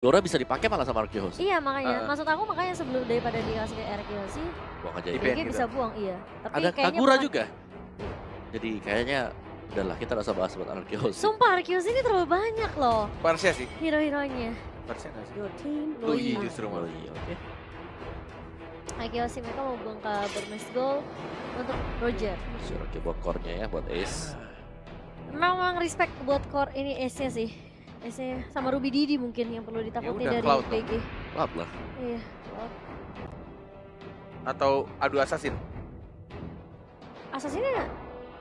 Dora bisa dipakai malah sama Arkeos. Iya makanya, maksud aku makanya sebelum daripada dikasih ke Arkeos sih, Buang aja Di ya. ban BG gitu. bisa buang, iya. Tapi Ada kayaknya Kagura bukan- juga. Jadi kayaknya udahlah kita gak usah bahas buat Arkeos. Sumpah Arkeos ini terlalu banyak loh Parsia sih. hero-heronya. Parsia nggak sih? Your team, Luigi Luigi. justru Oh malah. iya, oke. Arkeos sih mereka mau buang ke Burmese Gold untuk Roger. Suruh ke buat core-nya ya buat Ace. Memang respect buat core ini Ace-nya sih. Ace-nya sama Ruby Didi mungkin yang perlu ditakuti udah, dari Cloud dong. BG. Cloud lah. Iya, Cloud. Atau adu assassin. Assassin-nya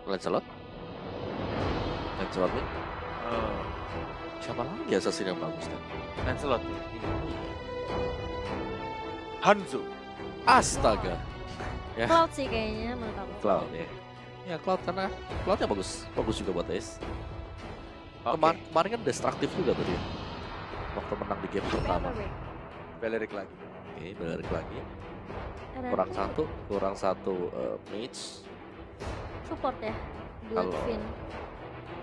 Lancelot. Lancelot nih. Oh, Siapa lagi assassin yang bagus kan? Lancelot. Hanzo. Astaga. Ya. Cloud sih kayaknya menurut aku. Cloud ya. Ya Cloud karena Cloudnya bagus. Bagus juga buat Ace. Oke. Kemarin kan destruktif juga tadi. Waktu menang di game pertama. Belerik lagi. Oke, balik lagi. Ada Kurang satu mage. support ya buat Kalau- Finn.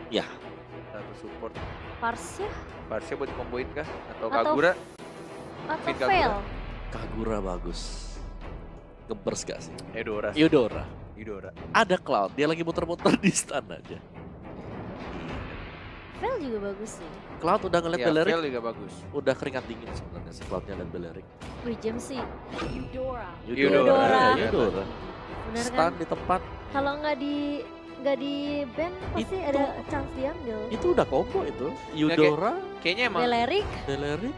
Ya, Satu support. Parsia Parsia buat dikomboin kah? Atau Atau- Kagura? atau Finn Kagura. Fail. Kagura bagus. Gebers gak sih? Eudora. Eudora. Eudora. Ada Cloud, dia lagi muter-muter di stun aja. Fail juga bagus sih. Cloud udah ngeliat Ya, Belerik, Fail juga bagus. udah keringat dingin sebenarnya si Cloudnya liat Belerik. Wih James sih. Eudora. Eudora. Ya, Eudora. Bener Stun kan? di tempat, Kalau nggak di ban pasti Itu- ada chance diambil. itu udah combo itu. Eudora, Kayaknya emang Belerik, Belerik,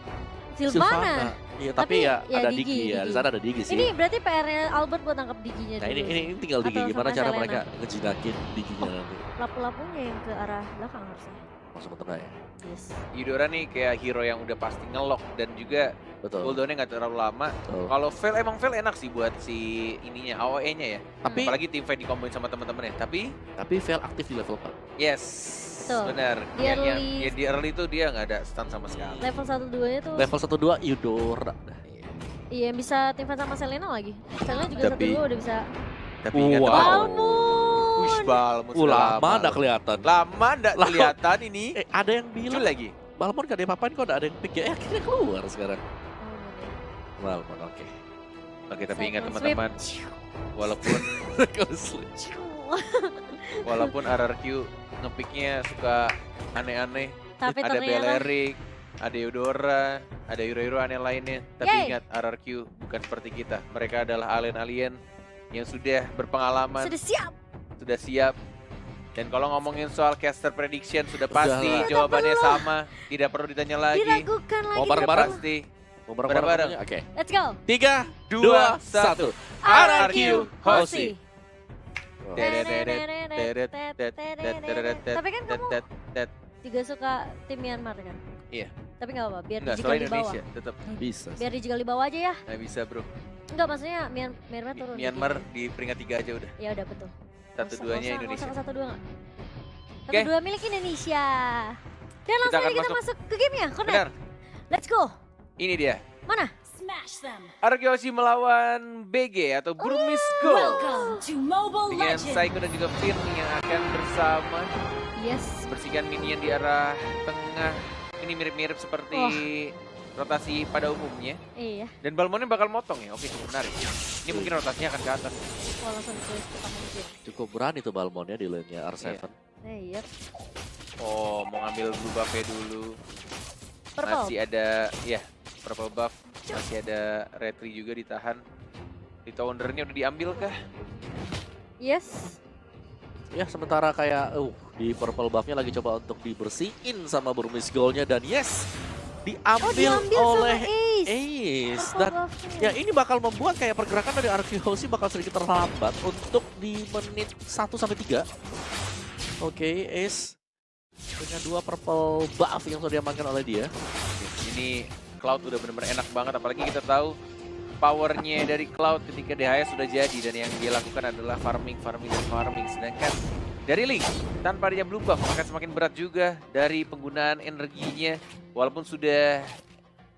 Sylvana. Iya, Tapi tapi ya ya ada Digi, Digi ya, di Digi. sana ada Digi sih. Ini berarti PR-nya Albert buat nangkep Diginya Nah dulu. ini tinggal Digi, Atau gimana sama cara Selena. mereka ngejinakin Diginya Oh. nanti. Lapu-lapunya yang ke arah belakang harusnya. Masuk ke tengah ya? Yes. Eudora nih kayak hero yang udah pasti ngelock dan juga Betul. cooldownnya nggak terlalu lama. betul. Kalau Fail emang Fail enak sih buat si ininya AOE-nya ya. Tapi Apalagi team fight dikomboin sama temen-temennya. Tapi Fail aktif di level 4. yes, Betul. benar. Di early- Ya, di early tuh dia nggak ada stun sama sekali. Level 1-2-nya tuh Level 1-2 Eudora. Nah, iya bisa teamfight sama Selena lagi. Selena juga Tapi- 1-2 udah bisa. Tapi ingat Wow. Balmond. Wish Balmond sudah lama nggak loh. kelihatan. Lama nggak Lama. kelihatan ini. Ada yang Muncul bilang lagi. Balmond gak diapa-apain kok, ada yang pick ya. Akhirnya keluar sekarang. Balmond ya. Balmond, oke. Oke, tapi ingat Cycle teman-teman, walaupun walaupun RRQ ngepicknya suka aneh-aneh, Tapi ada ternyata Belerik, ada Eudora, ada hero-hero aneh lainnya. Tapi Yay. ingat RRQ bukan seperti kita. Mereka adalah alien-alien yang sudah berpengalaman, sudah siap. sudah siap. Dan kalau ngomongin soal caster prediction sudah pasti Udahlah. jawabannya sama, tidak perlu ditanya lagi. Diragukan lagi. Mau Sudah bareng-bareng? pasti. Mau Bareng-bareng. bareng-bareng? Oke. Let's go. 3, 2, 1. 1. RRQ Hoshi. Tapi kan kamu juga suka tim Myanmar kan? Iya. Tapi nggak apa-apa, biar Enggak, digital soal di bawah. Indonesia tetap Bisa. Biar digital di bawah aja ya. nggak bisa bro. Enggak maksudnya Myanmar turun. Myanmar di peringkat 3 aja udah. Ya udah betul. Satu-duanya Indonesia. Satu dua nggak? Oke. Satu dua milik Indonesia. Dan Kita langsung akan aja kita masuk. masuk ke gamenya, Connect. Benar. Let's go. Ini dia. Mana? Smash them. Arkeosi melawan BG atau Burmese Gold. Welcome to Mobile Dengan Legends. Saiko dan juga Finn yang akan bersama Yes. bersihkan minion di arah tengah. Ini mirip-mirip seperti rotasi pada umumnya. Iya. Dan Balmonnya bakal motong ya. Oke, cukup menarik. Ini mungkin rotasinya akan ke atas. Wah langsung ke cepat mungkin. Cukup berani tuh Balmond ya di lane-nya R7. Iya. Oh, mau ngambil blue buff-nya dulu. Purple. Masih ada, ya, purple buff. Masih ada retri juga ditahan. Rita Wondernya udah diambil kah? Yes. Ya sementara kayak di purple buff-nya lagi coba untuk dibersihin sama Burmese Gold-nya dan yes Oh diambil diambil oleh sama Ace. Ace Purple dan buff-nya. ya ini bakal membuat kayak pergerakan dari Arkeosi bakal sedikit terlambat untuk di menit 1 sampai 3. Oke, Ace dengan 2 purple buff yang sudah diamankan oleh dia. Ini Cloud udah bener-bener enak banget, apalagi kita tahu powernya dari Cloud ketika DHS sudah jadi dan yang dia lakukan adalah farming. Sedangkan dari Link tanpa dia blue buff akan semakin berat juga dari penggunaan energinya walaupun sudah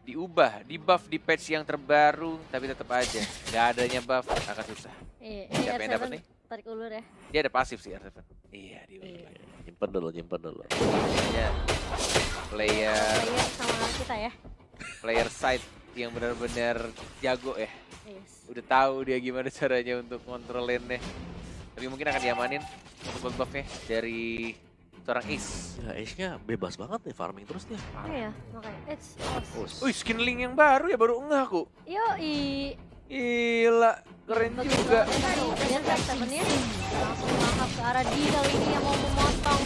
diubah, di buff di patch yang terbaru tapi tetap aja nggak adanya buff akan susah. Iya, Siapa yang R7 dapat nih? tarik ulur ya. Dia ada pasif sih R7. Iya, dia Iya. Nyimpen dulu. ya. Player Player sama kita ya. player side yang benar-benar jago ya. Yes. Udah tahu dia gimana caranya untuk kontrol lane-nya. Tapi mungkin akan diamanin untuk gold buff-nya dari seorang Ace. Ya, Ace-nya bebas banget nih, farming terus dia. Iya, makanya. Wih, skin link yang baru ya, baru ngeh aku. Yoi. Gila, keren juga. Dia kan sebenarnya langsung melangkah ke arah D kali ini yang mau memotong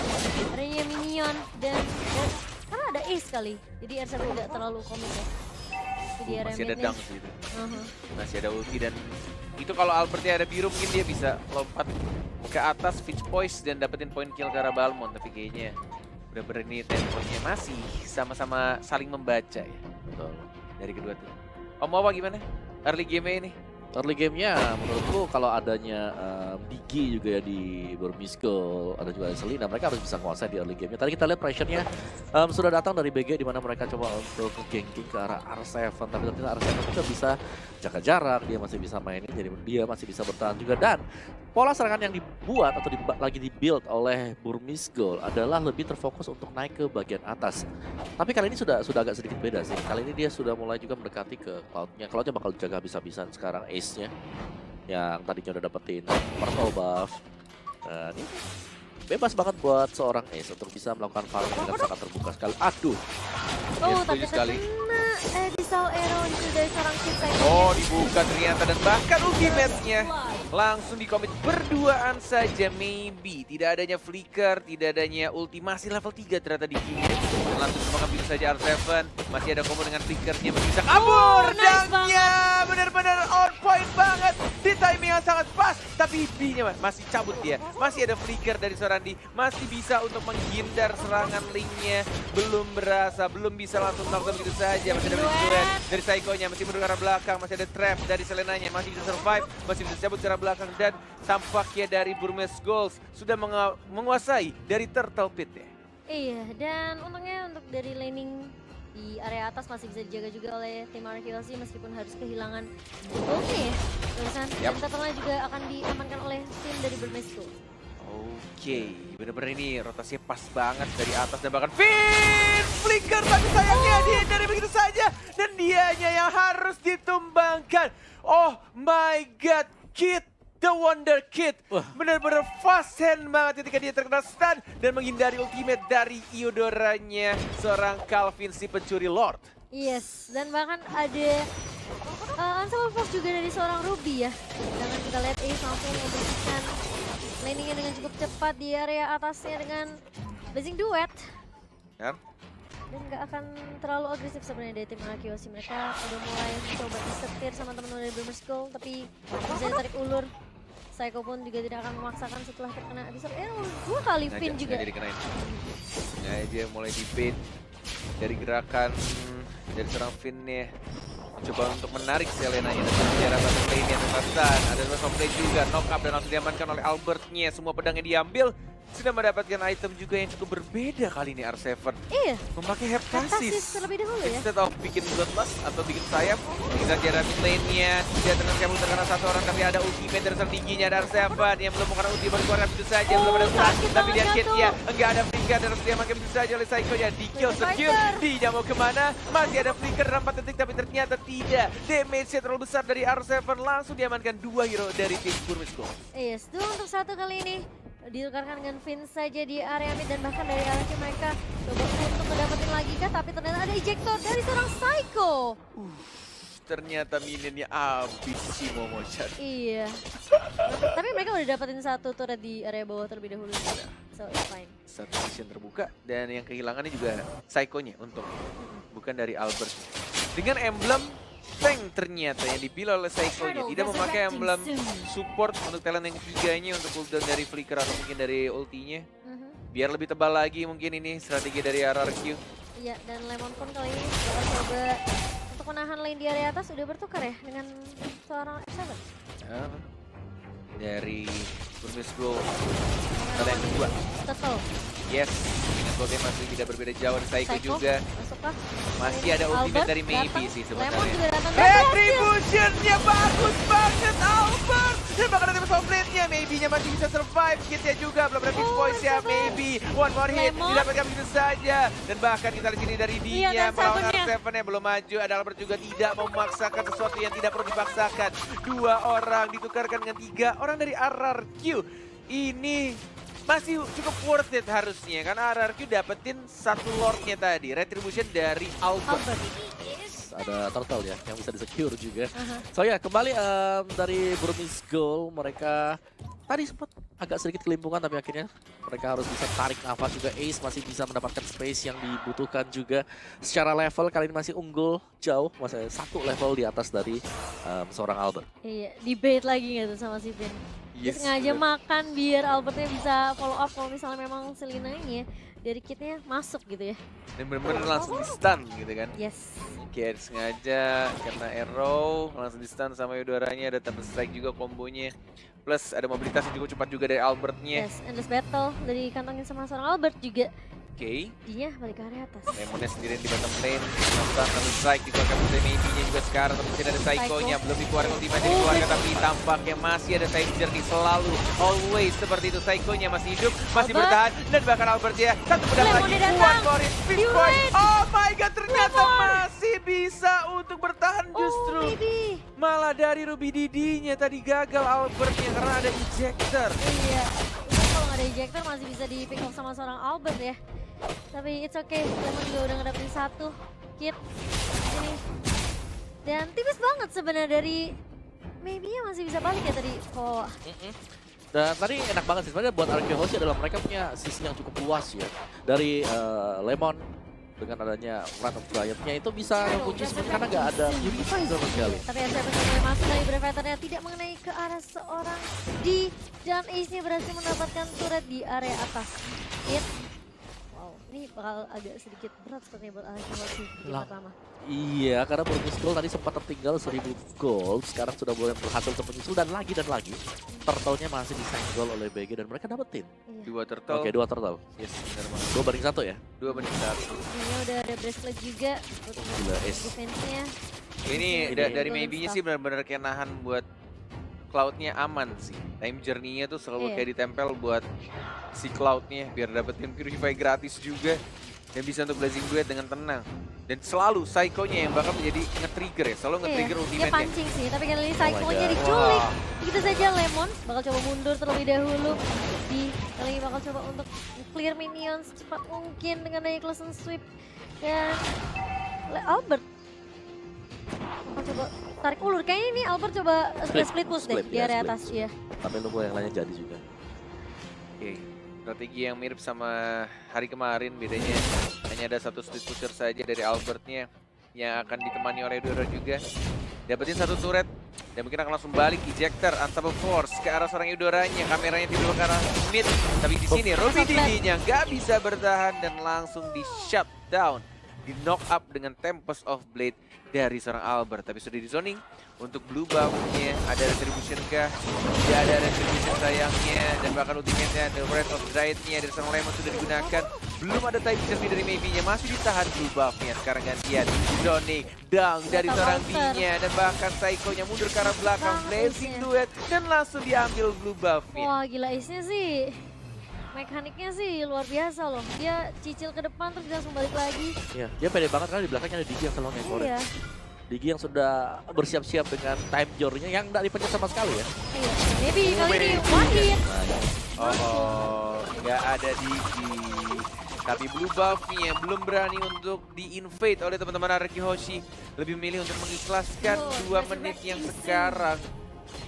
adanya minion dan karena ada Ace kali. Jadi R7 tidak terlalu komit ya. Jadi area Masih ada mid-nya. dunk sih itu. Masih ada ulti dan itu kalau Albertnya ada biru mungkin dia bisa lompat ke atas Fitch Poise dan dapetin point kill ke arah Balmond. Tapi kayaknya bener-bener ini temponya masih sama-sama saling membaca ya. Betul. Dari kedua tim. Om Wawa gimana? Early game ini? Early game-nya menurutku kalau adanya Digi juga ya di Burmisko, ada juga Selina, mereka harus bisa menguasai di early game-nya. Tadi kita lihat pressure-nya sudah datang dari BG di mana mereka coba untuk ganking ke arah R7, tapi ternyata R7 juga bisa jaga jarak, dia masih bisa mainin, jadi dia masih bisa bertahan juga. Dan pola serangan yang dibuat atau lagi di-build oleh Burmisko adalah lebih terfokus untuk naik ke bagian atas. Tapi kali ini sudah agak sedikit beda sih. Kali ini dia sudah mulai juga mendekati ke Cloud-nya. Cloud-nya bakal jaga habis-habisan sekarang Ace-nya yang tadinya udah dapetin purple buff. Dan ini bebas banget buat seorang Ace untuk bisa melakukan farming dengan sangat terbuka sekali. Aduh. Oh, Ya, tapi setuju sekali. terkena Disal Arrow itu dari seorang Kid Psycho. Oh, dibuka ternyata dan bahkan ultimate-nya langsung dikomit berduaan saja maybe. Tidak adanya flicker, tidak adanya ultimasi level 3 ternyata di sini. Dan langsung mengambil saja R7. Masih ada combo dengan flickernya, masih bisa kabur. nice Dangnya benar-benar on point banget. Di timing yang sangat pas. Tapi B-nya masih cabut dia. Masih ada flicker dari Sorandi. Masih bisa untuk menghindar serangan Link-nya. Belum berasa, belum bisa langsung melakukan begitu saja. Masih ada Turret dari Psycho-nya, masih menurut arah belakang. Masih ada trap dari Selenanya, masih bisa survive. Masih bisa cabut ke arah belakang. Dan tampaknya dari Burmisko sudah menguasai dari Turtle Pit ya. Iya, dan untungnya untuk dari laning di area atas masih bisa dijaga juga oleh tim RQLC meskipun harus kehilangan ulti ya. Terusan, dan turtle-nya juga akan diamankan oleh tim dari Burmisko. Oke, bener-bener ini rotasinya pas banget dari atas dan bahkan flicker, tapi sayangnya dihindari begitu saja dan dianya yang harus ditumbangkan. Oh my god, Kid, the Wonder Kid, bener-bener fast hand banget ketika dia terkena stun dan menghindari ultimate dari Eudoranya seorang Calvin si pencuri Lord. Yes, dan bahkan ada Unstoppable Force juga dari seorang Ruby ya. Dengan kita lihat Ace langsung membersihkan landingnya dengan cukup cepat di area atasnya dengan Blazing Duet. Kan? Dan nggak akan terlalu agresif sebenarnya dari tim RQLC. Mereka udah mulai mencoba disetir sama teman-teman dari Burmisko, tapi bisa ditarik ulur. Psycho pun juga tidak akan memaksakan setelah terkena Abyssal Arrow. 2 kali pin juga. Sengaja dikenain. Sengaja mulai di pin dari gerakan dari seorang Finn-nya. Coba untuk menarik Selenanya dengan sejarah bottom lane-nya terbatas. Ada dua play juga, knock up dan langsung diamankan oleh Albertnya. Semua pedangnya diambil. Sudah mendapatkan item juga yang cukup berbeda kali ini R7. Iya. Memakai Heptasis terlebih dahulu ya. instead of bikin Bloodlust atau bikin sayap. Kita jarak mid lane-nya. Tidak dengan kabur terkena satu orang, tapi ada ultimate dari tingginya ada R7 yang belum menggunakan ulti baru keluarkan itu saja. Belum ada stun, tapi dia hit-nya. Enggak ada flicker dan harus diamankan begitu saja oleh Psycho-nya. Di-kill, secure. Dia mau kemana? Masih ada flicker dalam 4 detik, tapi ternyata tidak. Damage-nya terlalu besar dari R7. Langsung diamankan 2 hero dari tim Burmisko. Yes, 2 untuk 1 kali ini. Ditukarkan dengan Finn saja di area mid dan bahkan dari area mereka coba untuk mendapatin lagi kah, tapi ternyata ada ejector dari seorang Psycho. Ternyata minionnya habis si Momo-chan. Iya. Tapi mereka udah dapetin 1 turret di area bawah terlebih dahulu. So it's fine. Satu mission terbuka dan yang kehilangannya juga Psycho-nya untung. Bukan dari Albert. Dengan emblem tank ternyata yang dipilih oleh Psycho-nya. Tidak memakai emblem support untuk talent yang ketiganya untuk cooldown dari flicker atau mungkin dari ultinya. Biar lebih tebal lagi mungkin ini strategi dari RRQ. Iya, dan Lemon pun kali ini bakal coba untuk menahan lane di area atas. Udah bertukar ya dengan seorang F7. Dari Burmisko kalian kedua. Turtle. Yes, dengan goldnya masih tidak berbeda jauh dari Psycho juga. Masuklah. Masih ada ultimate dari Maybe sih Lemon sebenarnya. juga datang. Dan berhasil. Retribution-nya bagus banget Albert. Dan bahkan ada Temple Blade-nya, Maybe-nya masih bisa survive. Kitnya juga belum ada Fix Points ya, Maybe. One more hit, Lemon. didapatkan begitu saja. Dan bahkan kita lihat sini dari Iya, D-nya dan Sabunnya Seven-nya belum maju. Ada Albert juga tidak mau memaksakan sesuatu yang tidak perlu dipaksakan. 2 orang ditukarkan dengan 3 orang dari RRQ. Ini masih cukup worth it harusnya. Karena RRQ dapetin 1 Lordnya tadi. Retribution dari Albert. Ada turtle ya yang bisa di-secure juga. So ya, kembali dari Burmese Gold, mereka tadi sempat agak sedikit kelimpungan tapi akhirnya mereka harus bisa tarik nafas juga. Ace masih bisa mendapatkan space yang dibutuhkan juga. Secara level kali ini masih unggul jauh, masih 1 level di atas dari seorang Albert. Iya, debate lagi nggak tuh sama si Ben? Dia Yes, sengaja bener. makan biar Albertnya bisa follow up kalau misalnya memang Selinanya dari kitnya masuk gitu ya. Dan bener-bener langsung di stun gitu kan. Yes. Kayak sengaja kena arrow, langsung di stun sama Eudoranya. Ada Thunder Strike juga kombonya. Plus ada mobilitas yang cukup cepat juga dari Albertnya. Yes, endless battle dari kantongin sama seorang Albert juga. Oke. Dia balik ke area atas. Lemonnya sendirian di bottom lane. Nonton Thunder Strike dikeluarkan oleh Maybe-nya juga sekarang. Tapi masih ada Psycho-nya. Belum dikeluarkan ultimate dikeluarkan. Tapi tampaknya masih ada time journey selalu. Always seperti itu. Psycho-nya masih hidup. Masih Albert. bertahan. Dan bahkan Albert ya. Satu pedang lagi. Lemonnya datang. Kuat Corin. Fifth Di point. win. Oh my god. Ternyata Lemon. masih bisa untuk bertahan justru. Oh, maybe. Malah dari Ruby Didi-nya tadi gagal Albertnya karena ada ejector. Iya. Itu kalau nggak ada ejector masih bisa di pick off sama seorang Albert ya. Tapi it's okay. Lemon juga udah ngedapetin 1 kit ini. Dan tipis banget sebenarnya dari maybe-nya masih bisa balik ya tadi. Oh, Dan tadi enak banget sih sebenarnya buat Arkehosi adalah mereka punya sisi yang cukup luas ya. Dari Lemon dengan adanya Run of Giant-nya itu bisa mengunci sebenarnya karena nggak ada Purify sama sekali. tapi S7 mulai masuk dari Breveternya tidak mengenai ke arah seorang D. Dan Ace-nya berhasil mendapatkan turret di area atas. Hit. Wow, ini bakal agak sedikit berat sepertinya buat Arkehosi di game Lah. pertama. Iya, karena Burmese Gold tadi sempat tertinggal 1000 gold, sekarang sudah boleh berhasil untuk menyusul dan lagi. Turtle-nya masih disenggol oleh BG dan mereka dapetin. Iya. 2 turtle. Oke, 2 turtle. Yes, benar banget. 2-1 ya. 2-1. Ini udah ada bracelet juga buat Gila, Ace. defense-nya. Ini Ini. dari Golden Maybe-nya Staff. sih benar-benar kayak nahan buat Cloud-nya aman sih. Time journey-nya tuh selalu Iya. kayak ditempel buat si Cloud-nya biar dapetin Purify gratis juga. Dan bisa untuk Blazing Duet dengan tenang. Dan selalu Psycho-nya yang bakal menjadi nge-trigger ya. Selalu nge-trigger Dia ultimate-nya. pancing sih, tapi kali ini Oh my Psycho-nya God. diculik. Wah. Begitu saja Lemon bakal coba mundur terlebih dahulu. Kali ini bakal coba untuk clear minions secepat mungkin dengan daya Close Sweep. Dan Albert bakal coba tarik ulur. Kayaknya ini Albert coba split push deh Split, di ya, area split. atas. Iya. Tapi nunggu yang lainnya jadi juga. Oke. Strategi yang mirip sama hari kemarin, bedanya hanya ada 1 split pusher saja dari Albertnya yang akan ditemani oleh Eudora juga. Dapetin 1 turret dan mungkin akan langsung balik ejector Unstoppable Force ke arah seorang Eudoranya. Kameranya tiba ke arah mid, tapi di sini Ruby Didi-nya nggak bisa bertahan dan langsung di shut down, di knock up dengan Tempest of Blade dari seorang Albert. Tapi sudah di zoning untuk blue buff-nya. Ada retribution kah? Tidak ada retribution sayangnya. Dan bahkan ultimate-nya The Wrath of Giant-nya dari seorang Lemon sudah digunakan. Belum ada time journey dari Maybe-nya. Masih ditahan blue buff-nya. Sekarang gantian zoning down dari seorang D-nya. Dan bahkan Psycho-nya mundur ke arah belakang. Blazing Duet. Dan langsung diambil blue buff-nya. Wah gila Ace-nya sih. Mekaniknya sih luar biasa loh. Dia cicil ke depan terus dia langsung balik lagi. Iya, dia pede banget karena di belakangnya ada Digi yang selalu ngekorin. Iya. Digi yang sudah bersiap-siap dengan time journey-nya yang nggak dipencet sama sekali ya. Iya. Maybe kali ini one hit. Oh, nggak ada Digi. Tapi blue buff-nya belum berani untuk di-invade oleh teman-teman Araki Hoshi. Lebih memilih untuk mengikhlaskan 2 menit yang sekarang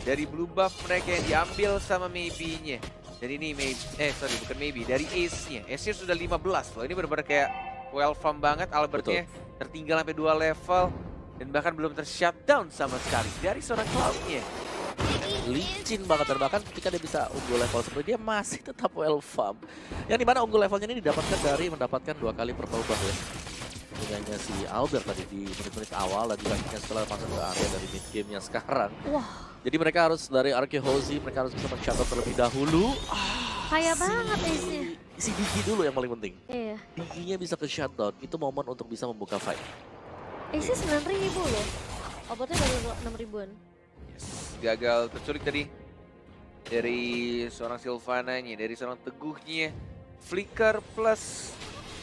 dari blue buff mereka yang diambil sama Maybe-nya. Dan ini bukan Maybe, dari Ace-nya. Ace-nya sudah 15 loh. Ini benar-benar kayak well farm banget. Albertnya tertinggal sampai 2 level. Dan bahkan belum ter-shutdown sama sekali dari seorang Cloud-nya. Licin banget dan bahkan ketika dia bisa unggul level seperti dia masih tetap well farm. Yang dimana unggul levelnya ini didapatkan dari mendapatkan 2 kali purple buff ya. Punyanya si Albert tadi di menit-menit awal dan juga setelah masuk ke area dari mid game-nya sekarang. Wah Jadi mereka harus dari Arkehosi, mereka harus bisa men-shutdown terlebih dahulu. kaya banget Ace-nya. Si Digi dulu yang paling penting. Iya. Digi-nya bisa ke shutdown, itu momen untuk bisa membuka fight. Ace-nya 9.000 loh. Obatnya baru 6.000-an. Yes, gagal terculik tadi dari seorang Sylvana-nya, dari seorang Teguhnya. Flicker plus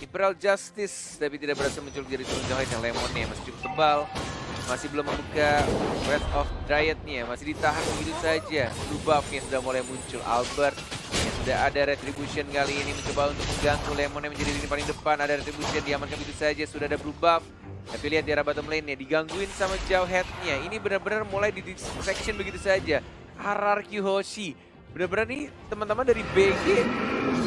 Imperial Justice, tapi tidak berhasil muncul dari turun jauh yang Lemonnya masih cukup tebal. Masih belum membuka Breath of Dryad-nya, masih ditahan begitu saja. Blue buff-nya sudah mulai muncul. Albert yang sudah ada Retribution kali ini mencoba untuk mengganggu Lemonnya menjadi lini paling depan. Ada Retribution diamankan begitu saja, sudah ada Blue buff. Tapi lihat di arah bottom lane-nya, digangguin sama jauh head-nya. Ini benar-benar mulai di distraction begitu saja. RRQ Hoshi, benar-benar nih teman-teman dari BG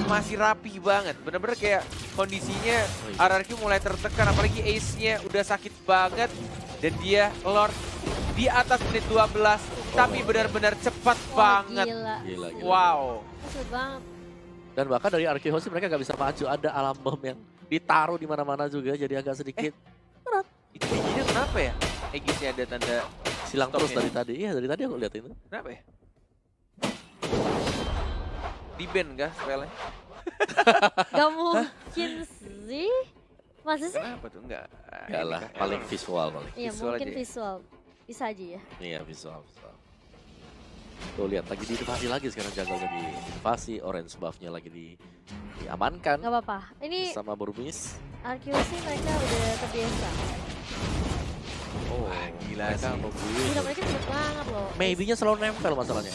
masih rapi banget. Benar-benar kayak kondisinya RRQ mulai tertekan, apalagi ace-nya udah sakit banget. Dan dia Lord di atas menit 12, tapi benar-benar cepat banget. Gila. Wow. Cepet banget. Dan bahkan dari Arkeho sih mereka nggak bisa maju. Ada alam bom yang ditaruh di mana-mana juga, jadi agak sedikit Itu giginya kenapa ya? Aegisnya ada tanda silang terus stopnya. dari tadi. Iya, dari tadi aku lihat itu. Kenapa ya? Di ban kah spellnya? Gak mungkin sih. Masa sih? Kenapa tuh? Enggak. Enggak lah, paling visual paling. Iya Visual mungkin aja ya? visual. Bisa aja ya. Iya, visual. Tuh lihat lagi diinvasi lagi sekarang jungle-nya diinvasi, orange buff-nya lagi diamankan Gak apa-apa. Ini sama Burmis. Arkeho sih mereka udah terbiasa. Oh, gila mereka sih. membunuh. Gila mereka cepet banget loh. Maybe-nya selalu nempel masalahnya.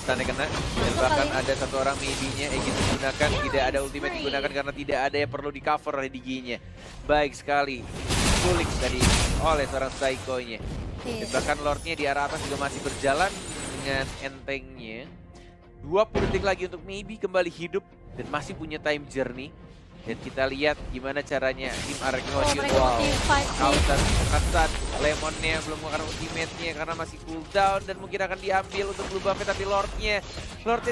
Stunnya kena, dan Masuk bahkan kali. ada satu orang maybe-nya Aegis digunakan, tidak ada ultimate digunakan karena tidak ada yang perlu di-cover oleh DG-nya. Baik sekali, kulik tadi oleh seorang Psycho-nya. Nih, Dan bahkan Lord-nya di arah atas juga masih berjalan dengan entengnya. 20 detik lagi untuk maybe kembali hidup dan masih punya time journey. Dan kita lihat gimana caranya tim Arkeho oh mereka mau team fight sih. counter kesan. Lemonnya belum mengeluarkan ultimate-nya karena masih cooldown dan mungkin akan diambil untuk blue buff, tapi Lordnya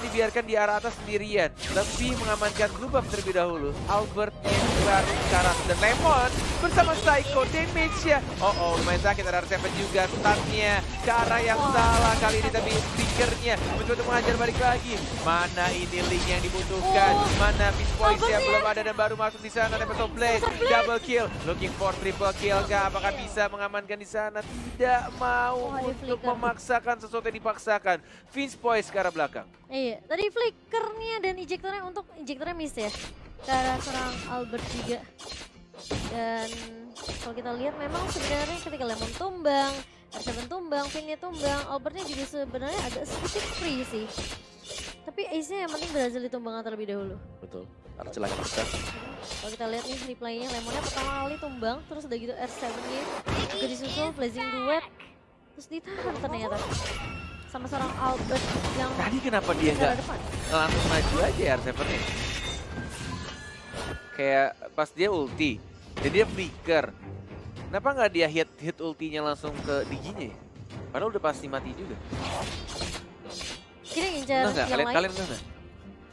dibiarkan di arah atas sendirian. Lebih mengamankan blue buff terlebih dahulu. Albertnya baru sekarang dan Lemon bersama Psycho damage-nya. Oh lumayan sakit, ada R7 juga stunnya ke arah yang salah kali ini, tapi Flickernya mencoba untuk mengajar balik lagi. Mana ini link yang dibutuhkan? Mana Beast Boys yang belum ada dan baru masuk di sana. Tempest of Blade, double kill, looking for triple kill kah? Apakah bisa mengamankan di sana? Tidak mau Oh, ada untuk flicker. memaksakan sesuatu yang dipaksakan. Vince Boys ke arah belakang. Iya, tadi flickernya dan injektornya miss ya. Ke arah serang Albert juga. Dan kalau kita lihat memang sebenarnya ketika Lemon tumbang, R7 tumbang, Finnya tumbang, Albertnya juga sebenarnya agak sedikit free sih. Tapi ace-nya yang penting berhasil ditumbangkan terlebih dahulu. Betul. Karena celahnya pecah. Kalau kita lihat nih replaynya, Lemonnya pertama kali tumbang, terus udah gitu R7-nya juga disusul Blazing Duet, terus ditahan ternyata sama seorang Albert yang Tadi kenapa dia ke nggak arah depan. langsung maju aja ya R7-nya? Kayak pas dia ulti, dan dia flicker. Kenapa nggak dia hit ultinya langsung ke DG-nya ya? Padahal udah pasti mati juga. Kira ngincar Enggak, yang lain. kalian enggak?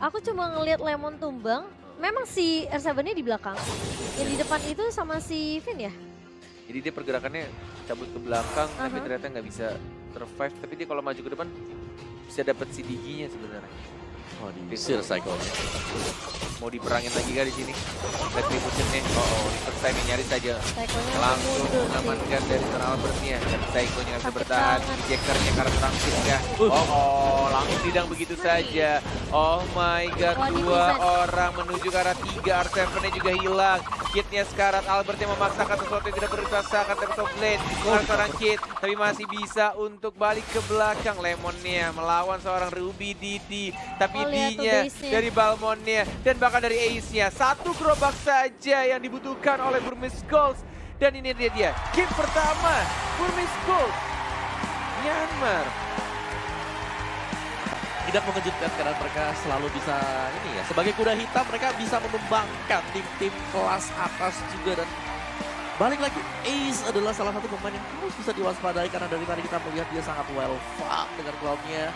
Aku cuma ngelihat Lemon tumbang, memang si R7-nya di belakang. Yang di depan itu sama si Finn ya? Jadi dia pergerakannya cabut ke belakang, tapi Aha. ternyata nggak bisa survive. Tapi dia kalau maju ke depan bisa dapat si DG-nya sebenarnya. Oh, diusir Psycho-nya. Mau diperangin lagi kali di sini. Retribution-nya. First time nyari saja. Psycho-nya Langsung mundur sih. mengamankan dari seorang Albertnya. Dan Psycho-nya nggak bisa Sakit bertahan. banget. Injector-nya karena terangsir kah? Langsung sidang begitu saja. Oh my god, Wah, 2 di-present. orang menuju ke arah 3. R7-nya juga hilang. Kitnya sekarat, Albert yang memaksakan sesuatu yang tidak perlu dipaksakan. Tempest of Blade, seorang Kit, tapi masih bisa untuk balik ke belakang. Lemonnya melawan seorang Ruby Didi, tapi Oh, lihat tuh D-nya base-nya. dari Balmonnya dan bahkan dari Ace-nya. Satu gerobak saja yang dibutuhkan oleh Burmese Gold. Dan ini dia, game pertama Burmese Gold Myanmar. Tidak mengejutkan karena mereka selalu bisa ini ya. Sebagai kuda hitam mereka bisa menumbangkan tim-tim kelas atas juga, dan balik lagi Ace adalah salah satu pemain yang harus bisa diwaspadai karena dari tadi kita melihat dia sangat well fought dengan cloud-nya.